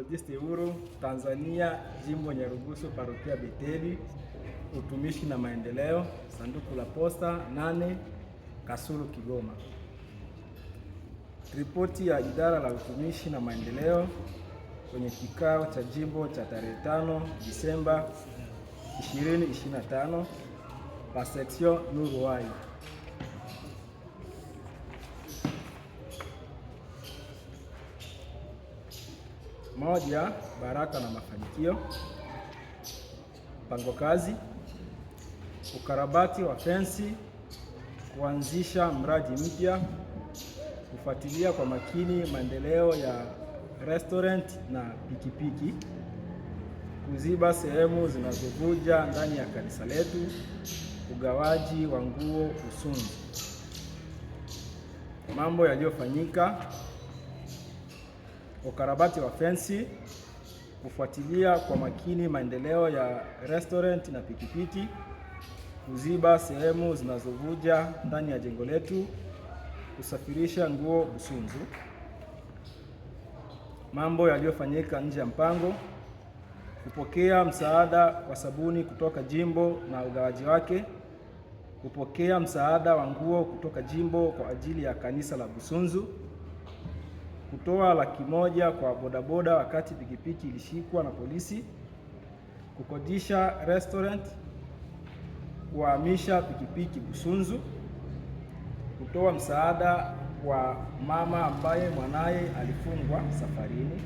Methodist Huru Tanzania, Jimbo Nyarugusu, Parokia Beteli, Utumishi na Maendeleo, Sanduku la Posta 8, Kasulu, Kigoma. Ripoti ya Idara la Utumishi na Maendeleo kwenye kikao cha jimbo cha tarehe 5 Disemba 2025 pa section Nuruwai. Moja, baraka na mafanikio. Mpango kazi: ukarabati wa fensi, kuanzisha mradi mpya, kufuatilia kwa makini maendeleo ya restaurant na pikipiki, kuziba sehemu zinazovuja ndani ya kanisa letu, ugawaji wa nguo Usunzu. Mambo yaliyofanyika: ukarabati wa fensi, kufuatilia kwa makini maendeleo ya restaurant na pikipiki, kuziba sehemu zinazovuja ndani ya jengo letu, kusafirisha nguo Usunzu. Mambo yaliyofanyika nje ya mpango: kupokea msaada wa sabuni kutoka jimbo na ugawaji wake, kupokea msaada wa nguo kutoka jimbo kwa ajili ya kanisa la Busunzu, kutoa $100,000 kwa bodaboda wakati pikipiki ilishikwa na polisi, kukodisha restaurant, kuhamisha pikipiki Busunzu, kutoa msaada kwa mama ambaye mwanaye alifungwa safarini,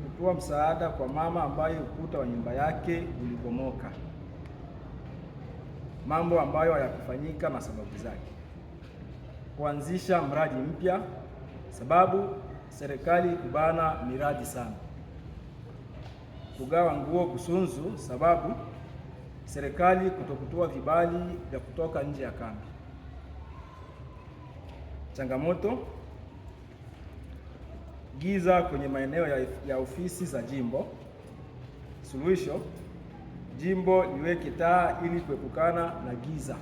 kutoa msaada kwa mama ambaye ukuta wa nyumba yake ulibomoka. Mambo ambayo hayakufanyika na sababu zake: kuanzisha mradi mpya, sababu serikali kubana miradi sana. Kugawa nguo Busunzu, sababu serikali kutokutoa vibali vya kutoka nje ya kambi. Changamoto: giza kwenye maeneo ya ofisi za jimbo. Suluhisho: jimbo liweke taa ili kuepukana na giza.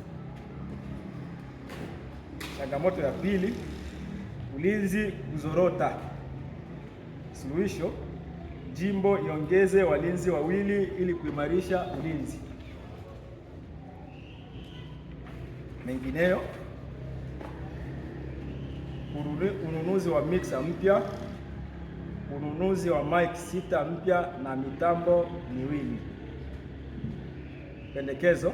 Changamoto ya pili: ulinzi kuzorota. Suluhisho: jimbo iongeze walinzi 2 ili kuimarisha ulinzi. Mengineyo: ununuzi wa mixer mpya, ununuzi wa mic 6 mpya na mitambo 2. Pendekezo: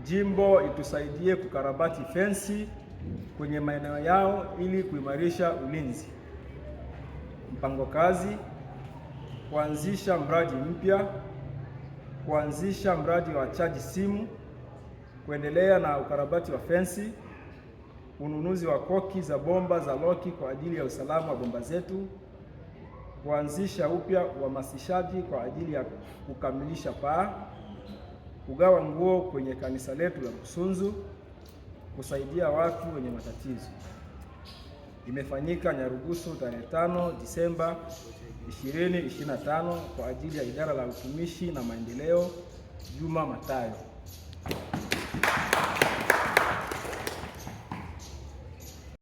jimbo itusaidie kukarabati fensi kwenye maeneo yao ili kuimarisha ulinzi. Mpango kazi: kuanzisha mradi mpya, kuanzisha mradi wa chaji simu, kuendelea na ukarabati wa fensi, ununuzi wa koki za bomba za loki kwa ajili ya usalama wa bomba zetu, kuanzisha upya uhamasishaji kwa ajili ya kukamilisha paa, kugawa nguo kwenye kanisa letu la Busunzu, kusaidia watu wenye matatizo. Imefanyika Nyarugusu tarehe 5 Disemba 2025 kwa ajili ya Idara la Utumishi na Maendeleo, Juma Matayo.